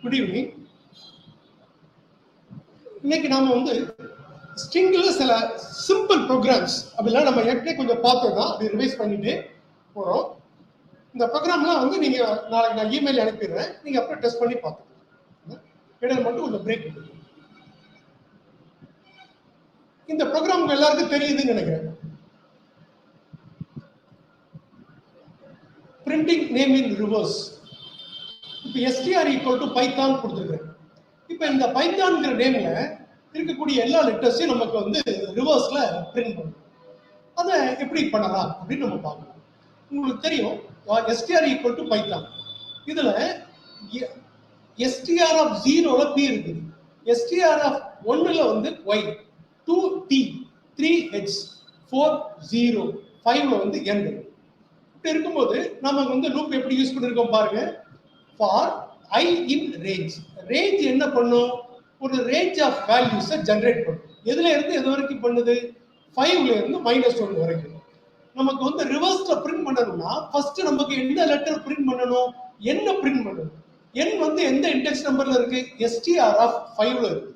Good evening. இன்னைக்கு நாம வந்து ஸ்ட்ரிங்ல சில சிம்பிள் ப்ரோக்ராம்ஸ் அப்படிலாம் நம்ம ஏற்கனவே கொஞ்சம் பார்த்தோம் தான், அது ரிவைஸ் பண்ணிட்டு போறோம். இந்த ப்ரோக்ராம்லாம் வந்து நீங்க நாளைக்கு நான் இமெயில் அனுப்பிடுறேன், நீங்க அப்புறம் டெஸ்ட் பண்ணி பார்த்துக்கலாம். இடையில மட்டும் கொஞ்சம் பிரேக் கொடுங்க. இந்த ப்ரோக்ராம் எல்லாருக்கும் தெரியுதுன்னு நினைக்கிறேன். Printing name in reverse. இப்போ str ஈக்குவல் டு பைத்தான் கொடுத்துருக்கேன். இப்போ இந்த பைத்தான்ங்கிற நேம்ல இருக்கக்கூடிய எல்லா லெட்டர்ஸையும் நமக்கு வந்து ரிவர்ஸ்ல பிரிண்ட் பண்ணணும். அதை எப்படி பண்ணலாம் அப்படின்னு நம்ம பார்க்கலாம். உங்களுக்கு தெரியும் str ஈக்குவல் டு பைத்தான். இதுல str ஆஃப் 0ல p இருக்குது, str ஆஃப் 1ல வந்து y, 2t, 3h, 4 0, 5ல வந்து n. இப்படி இருக்கும்போது நம்ம வந்து லூப் எப்படி யூஸ் பண்ணிருக்கோம் பாருங்க. For I in range. Range என்ன பண்ணும்? ஒரு ரேஞ்ச் ஆஃப் வேல்யூஸை ஜெனரேட் பண்ணும். எதுல இருந்து எது வரைக்கும் பண்ணுது? 5ல இருந்து -1 வரைக்கும். நமக்கு வந்து ரிவர்ஸ்ல பிரிண்ட் பண்ணணும்னா ஃபர்ஸ்ட் நமக்கு எந்த லெட்டர் பிரிண்ட் பண்ணணும்? என்ன பிரிண்ட் பண்ணணும்? n வந்து எந்த இண்டெக்ஸ் நம்பர்ல இருக்கு? str ஆஃப் 5ல இருக்கு.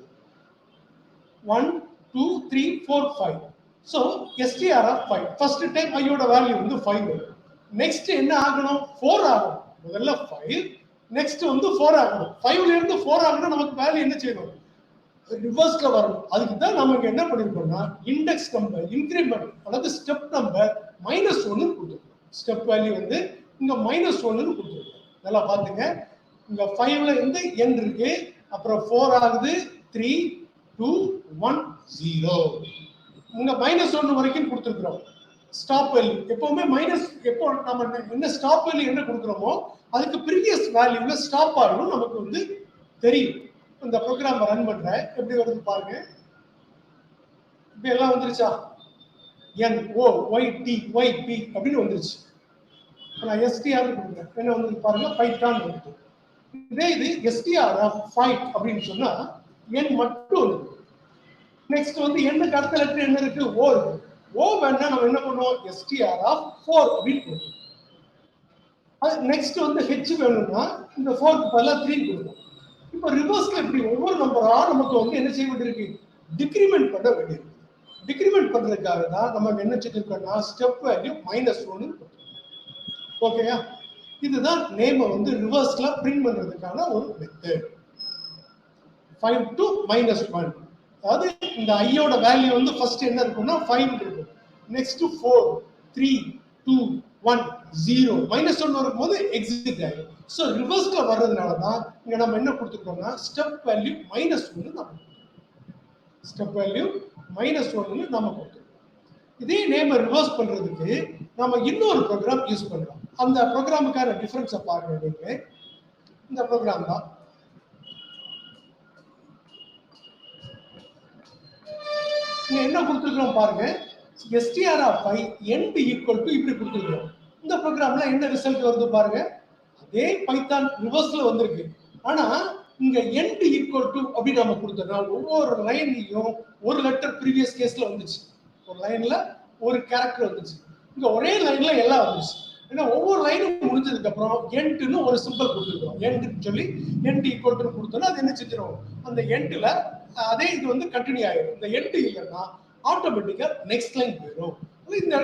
1 2 3 4 5. So str of 5 first time ஐயோட வேல்யூ வந்து 5. நெக்ஸ்ட் என்ன ஆகணும்? 4 ஆகும். முதல்ல 5, நெக்ஸ்ட் வந்து 4 ஆகணும். 5ல இருந்து 4 ஆகணும், நமக்கு வேல்யூ என்ன செய்யணும்? ரிவர்ஸ்ல வரணும். அதுக்கு தான் நமக்கு என்ன பண்ணிருக்கோம்னா இண்டெக்ஸ் நம்பர் இன்கிரிமெண்ட் அல்லது ஸ்டெப் நம்பர் -1 கொடுத்துருக்கோம். ஸ்டெப் வேல்யூ வந்து இங்க -1 கொடுத்துருக்கோம். நல்லா பாத்துங்க. இங்க 5ல இருந்து n இருக்கு, அப்புறம் 4 ஆகுது, 3 2 1 0. இங்க -1 வரைக்கும் கொடுத்துருக்கோம். ஸ்டாப் வேல்யூ எப்பவுமே எப்போ நம்ம என்ன ஸ்டாப் வேல்யூ என்ன கொடுக்குறோமோ அதுக்கு ப்ரீவியஸ் வேல்யூல ஸ்டாப் ஆகணும் நமக்கு வந்து தெரியும். இந்த ப்ரோக்ராம் ரன் பண்ற எப்படி வருது பாருங்க. இப்ப எல்லாம் வந்துருச்சா? n o y t y p அப்படின்னு வந்துருச்சு. நான் str கொடுக்குறேன், என்ன வந்து பாருங்க பைத்தான் வந்துட்டு. இதே இது str ஆஃப் 5 அப்படின்னு சொன்னா n மட்டும் இருக்கு. நெக்ஸ்ட் வந்து n க்கு அடுத்த லெட்டர் என்ன இருக்கு? o இருக்கு. o வேணா நம்ம என்ன பண்ணுவோம்? str ஆஃப் 4 அப்படின்னு கொடுப்போம். நெக்ஸ்ட் வந்து h வேணும்னா இந்த 4க்கு பதிலா 3 கொடுப்போம். இப்போ ரிவர்ஸ்ல இப்படி ஒவ்வொரு நம்பரா நமக்கு வந்து என்ன செய்ய வேண்டியிருக்கு? டிக்ரிமெண்ட் பண்ண வேண்டியிருக்கு. டிக்ரிமெண்ட் பண்றதுக்காக தான் நம்ம என்ன செஞ்சிருக்கோம்னா ஸ்டெப் வேல்யூ -1. ஓகேயா? இதுதான் நேம் வந்து ரிவர்ஸ்ல பிரிண்ட் பண்றதுக்கான ஒரு மெத்தட். 5 to -1. அதாவது இந்த ஐயோட வேல்யூ வந்து ஃபர்ஸ்ட் என்ன இருக்கும்னா 5 இருக்கும். நெக்ஸ்ட் 4 3 2 1 0 -1 வரும்போது எக்ஸிட் ஆகும். சோ ரிவர்ஸ்ல வர்றதுனால தான் இங்க நம்ம என்ன கொடுத்துருக்கோம்னா ஸ்டெப் வேல்யூ -1 நம்ம ஸ்டெப் வேல்யூ -1 நம்ம கொடுத்துருக்கோம். இதே நேம் ரிவர்ஸ் பண்றதுக்கு நம்ம இன்னொரு ப்ரோக்ராம் யூஸ் பண்றோம். அந்த ப்ரோக்ராமுக்கான டிஃபரன்ஸை பாருங்க. நீங்க இந்த ப்ரோக்ராம் தான் என்ன கொடுத்துருக்கோம் பாருங்க. str of 5 end equal to இப்படி கொடுத்துருக்கோம். இந்த ப்ரோக்ராம்ல என்ன ரிசல்ட் வருது பாருங்க. அதே பைத்தான் ரிவர்ஸ்ல வந்திருக்கு. ஆனா இங்க end ஈக்குவல் டு அப்படி நாம கொடுத்தோம். ஒவ்வொரு லைன்லயும் ஒரு லெட்டர் ப்ரீவியஸ் கேஸ்ல வந்துச்சு. ஒரு லைன்ல ஒரு கேரக்டர் வந்துச்சு. இங்க ஒரே லைன்ல எல்லாம் வந்துச்சு. ஏன்னா ஒவ்வொரு லைனும் முடிஞ்சதுக்கு அப்புறம் எண்ட்னு ஒரு சிம்பிள் கொடுத்துருக்கோம். எண்ட்னு சொல்லி end ஈக்குவல் டு கொடுத்தோம்னா அது என்ன செஞ்சிடும்? அந்த எண்ட்ல அதே இது வந்து கண்டினியூ ஆயிடும். இந்த எண்ட் இல்லைன்னா ஆட்டோமேட்டிக்கா நெக்ஸ்ட் லைன் போயிடும்.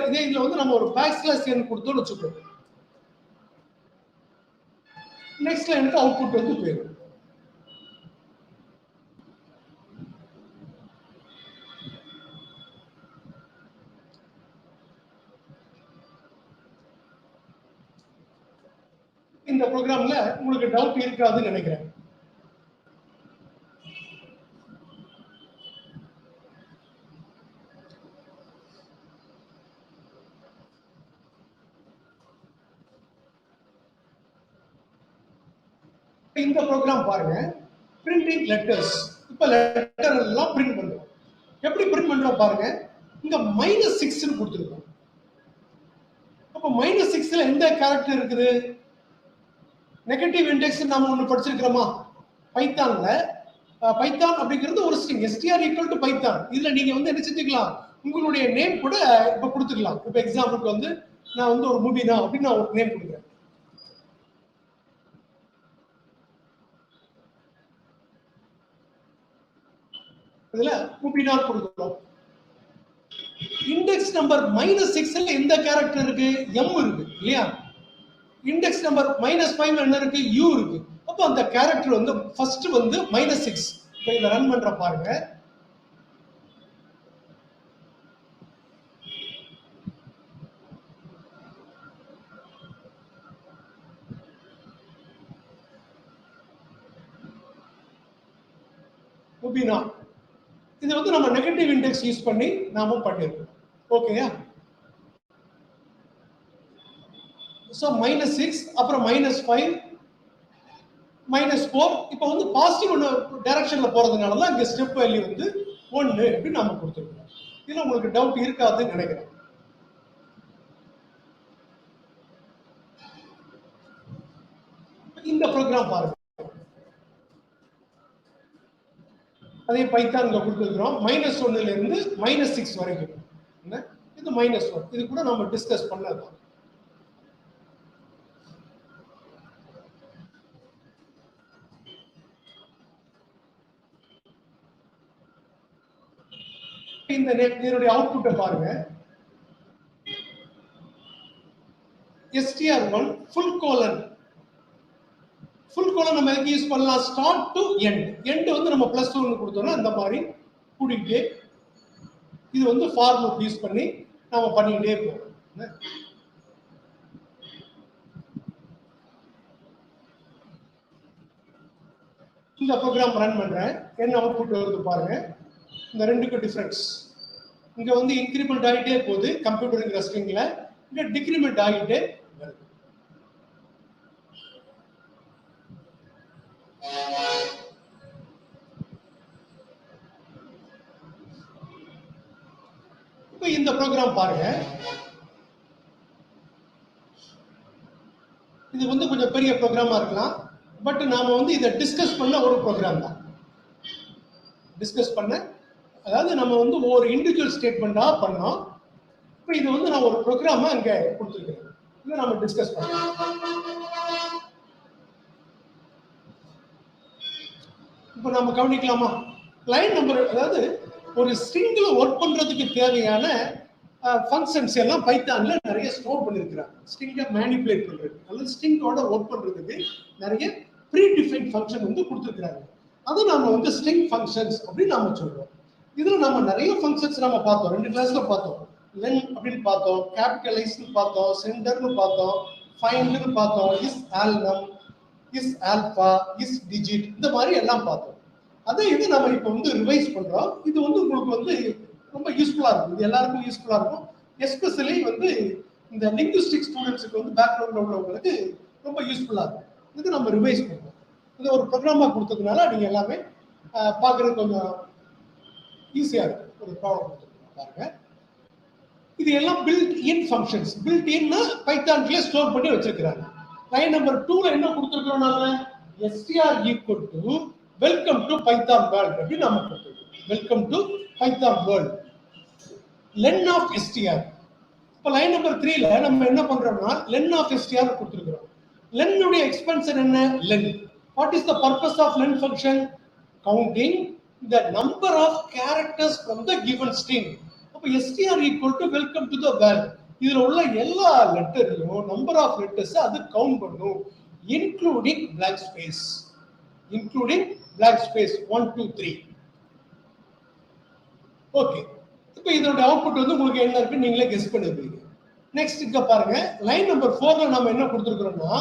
இதே இதுல வந்து நம்ம ஒரு பேக்ஸ்லாஷ் n கொடுத்தோம்னு வச்சுக்கோங்க, நெக்ஸ்ட் லைனுக்கு அவுட்புட் வந்து போயிடும். இந்த ப்ரோக்ராம்ல உங்களுக்கு டவுட் இருக்காதுன்னு நினைக்கிறேன். இந்த ப்ரோக்ராம் பாருங்க. Printing letters. இப்ப லெட்டர் எல்லாம் பிரிண்ட் பண்றோம். எப்படி பிரிண்ட் பண்றோம் பாருங்க. இங்க -6 னு கொடுத்திருக்கோம். அப்ப -6ல எந்த கேரக்டர் இருக்குது? நெகட்டிவ் இண்டெக்ஸ் நாம ஒன்னு படிச்சிருக்கிறோமா பைத்தான்ல? பைத்தான் அப்படிங்கிறது ஒரு string str equal to Python. இதுல நீங்க வந்து என்ன செஞ்சுக்கலாம்? உங்களுடைய நேம் கூட இப்ப கொடுத்துக்கலாம். இப்ப எக்ஸாம்பிளுக்கு வந்து நான் வந்து ஒரு முபினா அப்படின்னு நான் ஒரு நேம் கொடுக்குறேன். இதுல moving on கொடுக்கிறோம். இண்டெக்ஸ் நம்பர் -6ல எந்த கேரக்டர் இருக்கு? m இருக்கு இல்லையா? இண்டெக்ஸ் நம்பர் -5 என்ன இருக்கு? u இருக்கு. அப்ப அந்த கேரக்டர் வந்து ஃபர்ஸ்ட் வந்து -6. இப்போ இத ரன் பண்ற பாருங்க. moving on. இது வந்து நம்ம நெகட்டிவ் இண்டெக்ஸ் யூஸ் பண்ணி நாம பண்ணிருக்கோம். ஓகேயா? சோ -6 அப்புறம் -5 -4 இப்போ வந்து பாசிட்டிவ் டைரக்ஷன்ல போறதுனால தான் இங்க ஸ்டெப் வேல்யூ வந்து 1 அப்படி நாம கொடுத்திருக்கோம். இதுல உங்களுக்கு டவுட் இருக்காதுன்னு நினைக்கிறேன். இந்த ப்ரோக்ராம் பாருங்க. அதே பைத்தான்ல கொடுத்துருக்கோம். -1ல இருந்து -6 வரைக்கும். இது -1. இது கூட நம்ம டிஸ்கஸ் பண்ணலாம். இந்த இதனுடைய அவுட்புட்டை பாருங்க. str1 full colon நம்ம எதுக்கு யூஸ் பண்ணலாம்? ஸ்டார்ட் டு எண்ட் வந்து நம்ம +1 கொடுத்தோம்னா இந்த மாதிரி கூட்டிட்டே இது வந்து ஃபார் லூப் யூஸ் பண்ணி நாம பண்ணிட்டே போறோம். இந்த ப்ரோக்ராம் ரன் பண்றேன். என்ன அவுட்புட் வருது பாருங்க. இந்த ரெண்டுக்கு டிஃபரன்ஸ். இங்க வந்து இன்கிரிமெண்ட் ஆகிட்டே போகுது கம்ப்யூட்டருங்கிற ஸ்ட்ரிங்ல, இங்க டிக்ரிமெண்ட் ஆகிட்டே வருது. இப்போ இந்த ப்ரோக்ராம் பாருங்க. இது வந்து கொஞ்சம் பெரிய ப்ரோக்ராமா இருக்கலாம். பட் நாம வந்து இதை டிஸ்கஸ் பண்ண ஒரு ப்ரோக்ராம் தான். டிஸ்கஸ் பண்ண, அதாவது நம்ம வந்து ஒரு இண்டிவிஜுவல் ஸ்டேட்மெண்டா பண்ணோம். இப்போ இது வந்து நான் ஒரு ப்ரோக்ராமா அங்க கொடுத்துருக்கேன். இதை நம்ம டிஸ்கஸ் பண்ணலாம். இப்போ நம்ம கவனிக்கலாமா? லைன் நம்பர், அதாவது ஒரு ஸ்ட்ரிங்ல ஒர்க் பண்றதுக்கு தேவையான ஃபங்க்ஷன்ஸ் எல்லாம் பைத்தான்ல நிறைய ஸ்டோர் பண்ணிருக்கிறாங்க. ஸ்ட்ரிங்கை மேனிபுலேட் பண்றது, அல்லது ஸ்ட்ரிங்கோட ஒர்க் பண்றதுக்கு நிறைய ப்ரீ டிஃபைன்ட் ஃபங்க்ஷன் வந்து கொடுத்துருக்காங்க. அதை நாம வந்து ஸ்ட்ரிங் ஃபங்க்ஷன்ஸ் அப்படின்னு நாம சொல்றோம். இதுல நம்ம நிறைய ஃபங்க்ஷன்ஸ் நம்ம பார்த்தோம். 2 கிளாஸ்ல பார்த்தோம். லென் அப்படின்னு பார்த்தோம், கேபிட்டலைஸ்னு பார்த்தோம், சென்டர்னு பார்த்தோம், ஃபைண்ட்னு பார்த்தோம், is alnum, is alpha, is digit, இந்த மாதிரி எல்லாம் பார்த்தோம். அதே இது நம்ம இப்போ வந்து ரிவைஸ் பண்றோம். இது வந்து உங்களுக்கு வந்து ரொம்ப யூஸ்ஃபுல்லா இருக்கும். இது எல்லாருக்கும் யூஸ்ஃபுல்லா இருக்கும். எஸ்பெஷலி வந்து இந்த லிங்குஸ்டிக் ஸ்டூடெண்ட்ஸுக்கு வந்து பேக்ரவுண்ட்ல உள்ளவங்களுக்கு ரொம்ப யூஸ்ஃபுல்லா இருக்கும். இது நம்ம ரிவைஸ் பண்றோம். இது ஒரு ப்ரோக்ராமா கொடுத்ததுனால நீங்க எல்லாமே பார்க்கறது கொஞ்சம் ஈஸியா இருக்கு. ஒரு ப்ராப்ளம் கொடுத்துருக்கோம் பாருங்க. இது எல்லாம் பில்ட் இன் ஃபங்க்ஷன்ஸ். பில்ட் இன்னா பைத்தான்ல ஸ்டோர் பண்ணி வச்சிருக்காங்க. லைன் நம்பர் 2ல என்ன கொடுத்துருக்கோம்? நாம str equal to welcome to python world அப்படி நாம கொடுத்துருக்கோம். welcome to python world len of str. இப்போ லைன் நம்பர் 3ல நம்ம என்ன பண்றோம்னா len of str கொடுத்துருக்கோம். len உடைய எக்ஸ்பென்ஷன் என்ன? len. what is the purpose of len function? counting the number of characters from the given string. அப்ப str equal to welcome to the world. இதுல உள்ள எல்லா லெட்டரையும் நம்பர் ஆஃப் லெட்டர்ஸ் அது count பண்ணும், including blank space. Including blank space 1 2 3. Okay. இப்போ இதோட output வந்து உங்களுக்கு என்ன இருக்கு நீங்களே கெஸ் பண்ணிருப்பீங்க. நெக்ஸ்ட் இங்க பாருங்க. லைன் நம்பர் 4ல நாம என்ன கொடுத்திருக்கோம்னா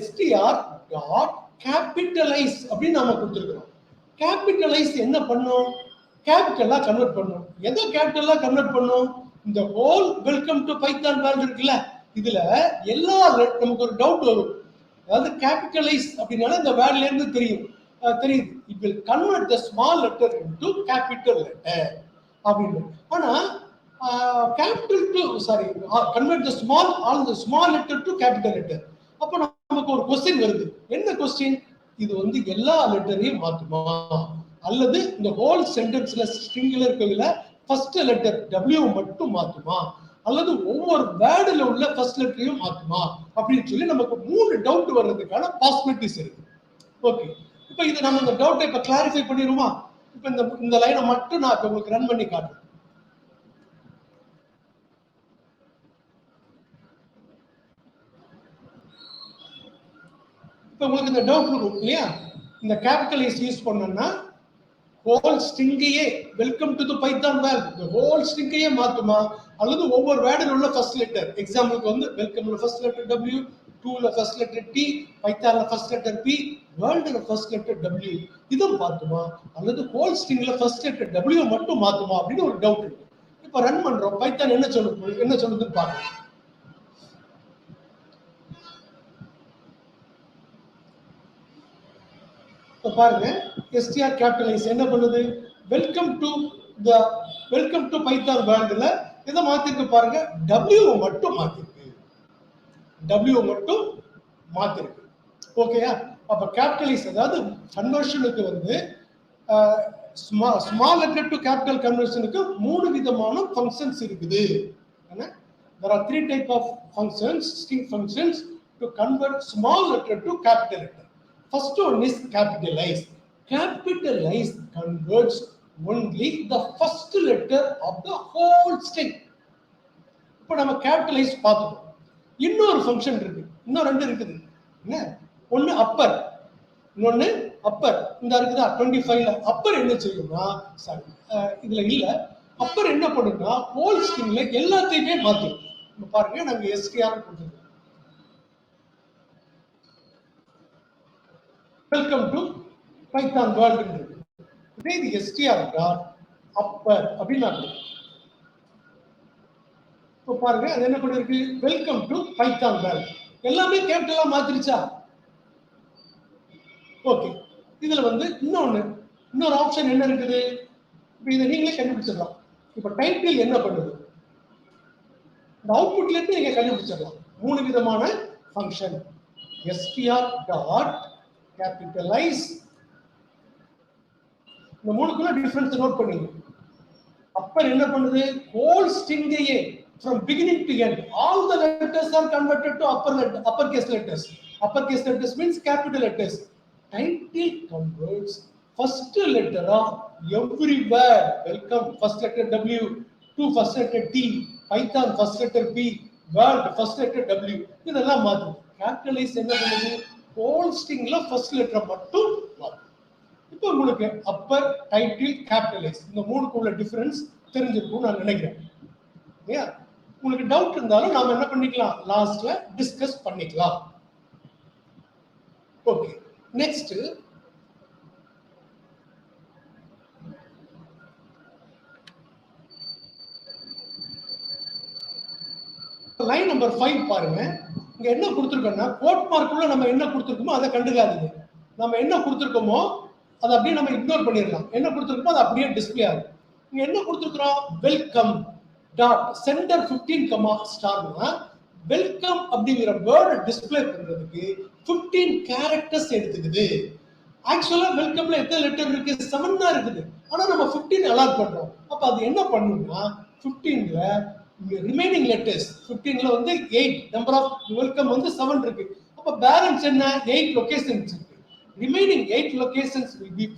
str dot capitalize அப்படின்னு நாம கொடுத்திருக்கோம். கேபிட்டலைஸ் என்ன பண்ணும்? கேபிட்டலா கன்வெர்ட் பண்ணும். எதை கேபிட்டலா கன்வெர்ட் பண்ணும்? இந்த whole welcome to Python world இருக்குல்ல, இதுல எல்லா நமக்கு ஒரு டவுட் வரும். அதாவது கேபிட்டலைஸ் அப்படினால இந்த வேர்ட்ல இருந்து தெரியுது. It will convert the small letter into capital letter அப்படின்னு. ஆனா capital to convert the small letter to capital letter. அப்ப நமக்கு ஒரு क्वेश्चन வருது. என்ன क्वेश्चन? இது வந்து எல்லா லெட்டரையும் மாத்துமா, அல்லது இந்த ஹோல் சென்டென்ஸ்ல ஸ்ட்ரிங்ல இருக்கல ஃபர்ஸ்ட் லெட்டர் W மட்டும் மாத்துமா, அல்லது ஒவ்வொரு வேர்ட்ல உள்ள ஃபர்ஸ்ட் லெட்டரையும் மாத்துமா அப்படின்னு சொல்லி நமக்கு 3 டவுட் வர்றதுக்கான பாசிபிலிட்டிஸ் இருக்கு. ஓகே. இப்போ இது நம்ம இந்த டவுட்டை இப்ப கிளாரிஃபை பண்ணிடுமா? இப்ப இந்த லைனை மட்டும் நான் உங்களுக்கு ரன் பண்ணி காட்டுறேன். இப்ப உங்களுக்கு இந்த டவுட் இருக்கும் இல்லையா, இந்த கேபிட்டலைஸ் யூஸ் பண்ணோம்னா ஹோல் ஸ்ட்ரிங்கையே welcome to the Python world இந்த ஹோல் ஸ்ட்ரிங்கையே மாத்துமா, அல்லது ஒவ்வொரு வேர்டில் உள்ள ஃபர்ஸ்ட் லெட்டர், எக்ஸாம்பிளுக்கு வந்து வெல்கம்ல ஃபர்ஸ்ட் லெட்டர் W, டூல ஃபர்ஸ்ட் லெட்டர் T, பைத்தான்ல ஃபர்ஸ்ட் லெட்டர் P, வேர்ல்டுல ஃபர்ஸ்ட் லெட்டர் W இதுவும் மாத்துமா, அல்லது ஹோல் ஸ்ட்ரிங்ல ஃபர்ஸ்ட் லெட்டர் W மட்டும் மாத்துமா அப்படின்னு ஒரு டவுட் இருக்கு. இப்ப ரன் பண்றோம், பைத்தான் என்ன சொல்லுதுன்னு பாருங்க. பாருங்க, str கேபிட்டலைஸ் என்ன பண்ணுது, வெல்கம் டு பைத்தான் வேர்ல்டுல இதை மாத்திருக்கு பாருங்க, W மட்டும் மாத்திருக்கு, W மட்டும் மாத்திருக்கு. ஓகேயா, அப்ப கேபிட்டலைஸ் அதாவது கன்வர்ஷனுக்கு வந்து ஸ்மால் லெட்டர் டு கேபிட்டல் கன்வர்ஷனுக்கு 3 விதமான ஃபங்க்ஷன்ஸ் இருக்குது. There are 3 type of functions, string functions to convert small letter to capital letter. First one is capitalize. Capitalize converts only the first letter of the whole string. இப்போ நம்ம capitalize பார்த்தோம். இன்னொரு function இருக்கு, இன்னும் 2 இருக்குது. என்ன, ஒன்னு அப்பர், இன்னொன்னு அப்பர். இந்த இருக்குதா 25ல அப்பர் என்ன செய்யும்னா, சாரி இதுல இல்ல, அப்பர் என்ன பண்ணுன்னா ஹோல் ஸ்ட்ரிங்ல எல்லாத்தையுமே மாத்திரும். பாருங்க, நாங்க str கொடுத்துருக்கோம், வெல்கம் டு பைத்தான் வேர்ல்ட் இருக்கு. இதே இது str டாட் அப்பர் அப்படின்னு இப்போ பாருங்க, அது என்ன பண்ணிருக்கு, வெல்கம் டு பைத்தான் வேர்ல்ட் எல்லாமே கேபிட்டலா மாத்திருச்சா. ஓகே, இதுல வந்து இன்னொரு ஆப்ஷன் என்ன இருக்குது, இதை நீங்களே கண்டுபிடிச்சிடலாம். இப்ப டைட்டில் என்ன பண்ணுது, இந்த அவுட்புட்ல இருந்து நீங்க கண்டுபிடிச்சிடலாம். 3 விதமான ஃபங்க்ஷன், str டாட் கேபிட்டலைஸ். இந்த 3க்குள்ள டிஃபரன்ஸ் நோட் பண்ணீங்க. அப்பர் என்ன பண்ணுது, whole ஸ்ட்ரிங்கையே from beginning to end all the letters are converted to uppercase letters. Uppercase letters means capital letters. Title converts first letter of every word. Welcome first letter W, to first letter T, Python first letter P, world first letter W. இதெல்லாம் மாத்து. Capitalize என்ன பண்ணுது, whole stringல first letter மட்டும் மாத்து. இப்போ உங்களுக்கு Appar, title, capitalise இந்த 3க்குள்ள difference தெரிஞ்சிருக்கும் நான் நினைக்கிறேன். ஏன் உங்களுக்கு டவுட் இருந்தாலும் நாம என்ன பண்ணிக்கலாம், லாஸ்ட்ல டிஸ்கஸ் பண்ணிக்கலாம். ஓகே, நெக்ஸ்ட் லைன் நம்பர் 5 பாருங்க. இங்க என்ன கொடுத்திருக்கோம்னா, கோட் மார்க்குள்ள நம்ம என்ன கொடுத்திருக்கோமோ அதை கண்டுக்காதீங்க. நம்ம என்ன கொடுத்திருக்கோமோ அதை அப்படியே நம்ம இக்னோர் பண்ணிடலாம். என்ன கொடுத்திருக்கோமோ அது அப்படியே டிஸ்பிளே ஆகும். இங்க என்ன கொடுத்திருக்கிறோம், வெல்கம் டாட் சென்டர் 15 ஸ்டார்னா வெல்கம் அப்படிங்கிற வேர்டு டிஸ்பிளே பண்றதுக்கு 15 கேரக்டர்ஸ் எடுத்துக்குது. ஆக்சுவலா வெல்கம்ல எத்தனை லெட்டர் இருக்கு, 7 தான் இருக்குது. ஆனா நம்ம 15 அலாட் பண்றோம். அப்ப அது என்ன பண்ணும்னா 15ல ரிமைனிங் லெட்டர்ஸ் 15ல வந்து 8 நம்பர் ஆஃப் வெல்கம் வந்து 7 இருக்கு. அப்ப பேலன்ஸ் என்ன, 8 லொகேஷன்ஸ் இருக்கு. Remaining 8 locations will be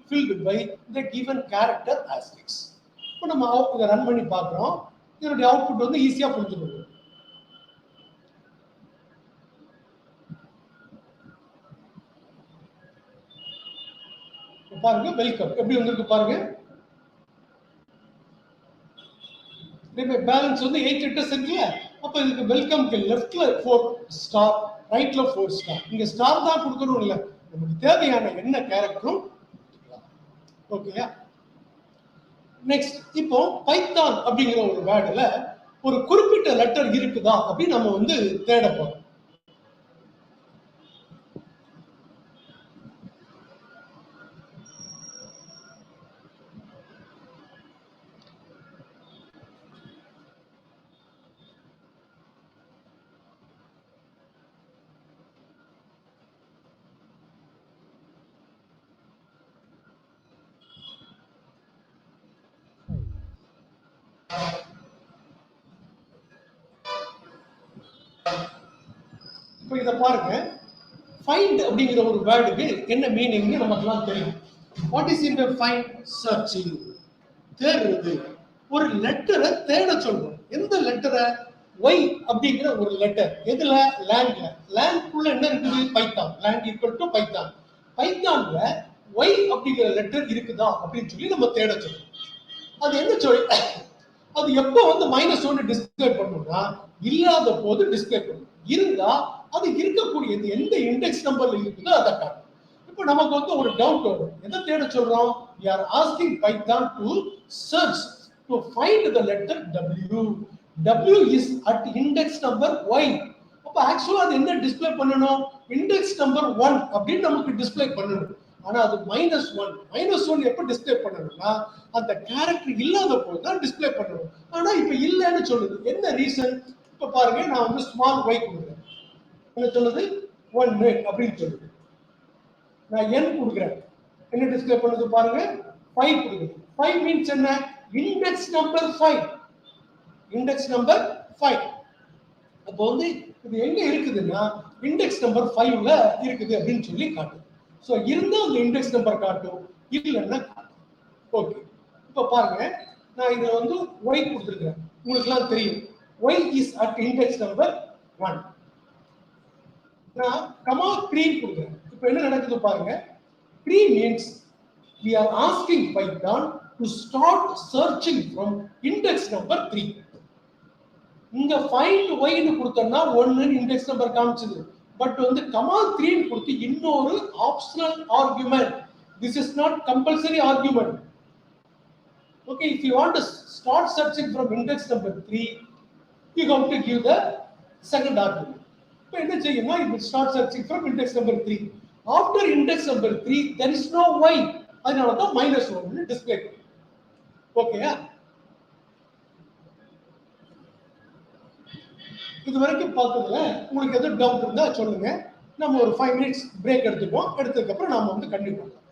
filled by the given character asterisks. இப்போ நம்ம இதை ரன் பண்ணி பார்க்குறோம். இதனுடைய அவுட்புட் வந்து ஈஸியா புரிஞ்சுக்கணும். பாருங்க, வெல்கம் எப்படி வந்திருக்கு பாருங்க. பேலன்ஸ் வந்து 8 லெட்டர்ஸ் இருக்குல்ல. அப்ப இதுக்கு வெல்கம்க்கு லெஃப்ட்ல 4 ஸ்டார், ரைட்ல 4 ஸ்டார். இங்க ஸ்டார் தான் கொடுக்கணும் இல்ல, நமக்கு தேவையான என்ன கேரக்டரும். ஓகேயா, நெக்ஸ்ட் இப்போ பைத்தான் அப்படிங்கிற ஒரு வேர்டுல ஒரு குறிப்பிட்ட லெட்டர் இருக்குதா அப்படின்னு நம்ம வந்து தேட போறோம். இப்போ இத பாருங்க, ஃபைண்ட் அப்படிங்கிற ஒரு வேர்டுக்கு என்ன மீனிங்னு நமக்குலாம் தெரியும். What is in find? Searching, தேடுறது. ஒரு லெட்டரை தேட சொல்றோம். எந்த லெட்டரை? ஒய் அப்படிங்கிற ஒரு லெட்டர். எதுல? லேண்ட்ல. லேண்ட்குள்ள என்ன இருக்குது? Python. Land equal to Python. பைத்தான்ல ஒய் அப்படிங்கிற லெட்டர் இருக்குதா அப்படின்னு சொல்லி நம்ம தேட சொல்றோம். அது என்ன சொல்? அது எப்போ வந்து -1 டிஸ்பிளே பண்ணணும்னா இல்லாத போது டிஸ்பிளே பண்ணும். இருந்தா அது இருக்கக்கூடியது எந்த இண்டெக்ஸ் நம்பர்ல இருக்குதோ அதை காட்டும். இப்போ நமக்கு வந்து ஒரு டவுட் வரும். எதை தேட சொல்றோம்? we are asking python to search to find the letter w. w is at index number y. அப்ப ஆக்சுவலா அது என்ன டிஸ்ப்ளே பண்ணணும்? இண்டெக்ஸ் நம்பர் 1 அப்படின்னு நமக்கு டிஸ்ப்ளே பண்ணணும். ஆனா அது -1 எப்ப டிஸ்ப்ளே பண்ணணும்னா அந்த கேரக்டர் இல்லாத போது தான் டிஸ்ப்ளே பண்ணணும். ஆனா இப்ப இல்லன்னு சொல்லுது. என்ன ரீசன்? இப்ப பாருங்க, நான் வந்து ஸ்மால் y கொடுக்குறேன். என்ன சொல்லுது? 1 அப்படின்னு சொல்லுது. நான் n கொடுக்குறேன். என்ன டிஸ்ப்ளே பண்ணுது பாருங்க? 5 கொடுக்குது. 5 மீன்ஸ் என்ன? Index number 5. Index number 5. அப்போ வந்து இது எங்க இருக்குதுன்னா இண்டெக்ஸ் நம்பர் 5ல இருக்குது அப்படின்னு சொல்லி காட்டுது. சோ இருந்தா அந்த இண்டெக்ஸ் நம்பர் காட்டும், இல்லன்னா காட்டும். ஓகே, இப்போ பாருங்க, நான் இதுல வந்து y கொடுத்திருக்கேன். உங்களுக்கு எல்லாம் தெரியும் y is at index number 1. நான் கமா 3 கொடுக்கிறேன். இப்போ என்ன நடக்குது பாருங்க? 3 means we are asking Python to start searching from index number 3. இங்க find y னு கொடுத்தா 1 இண்டெக்ஸ் நம்பர் காமிச்சது. பட் வந்து கமா 3 னு கொடுத்து இன்னொரு optional argument. This is not compulsory argument. Okay, if you want to start searching from index number 3, you have to give the second argument. இப்போ என்ன செய்யணும்? It will start searching from index number 3. After index number 3, there is no y. அதனால தான் -1 display பண்ணும். ஓகேயா? இது வரைக்கும் பார்த்ததுல உங்களுக்கு எதுவும் டவுட் இருந்தா சொல்லுங்க. நம்ம ஒரு 5 minutes பிரேக் எடுத்துப்போம். எடுத்ததுக்கு அப்புறம் நாம வந்து கண்டினியூ பண்ணலாம்.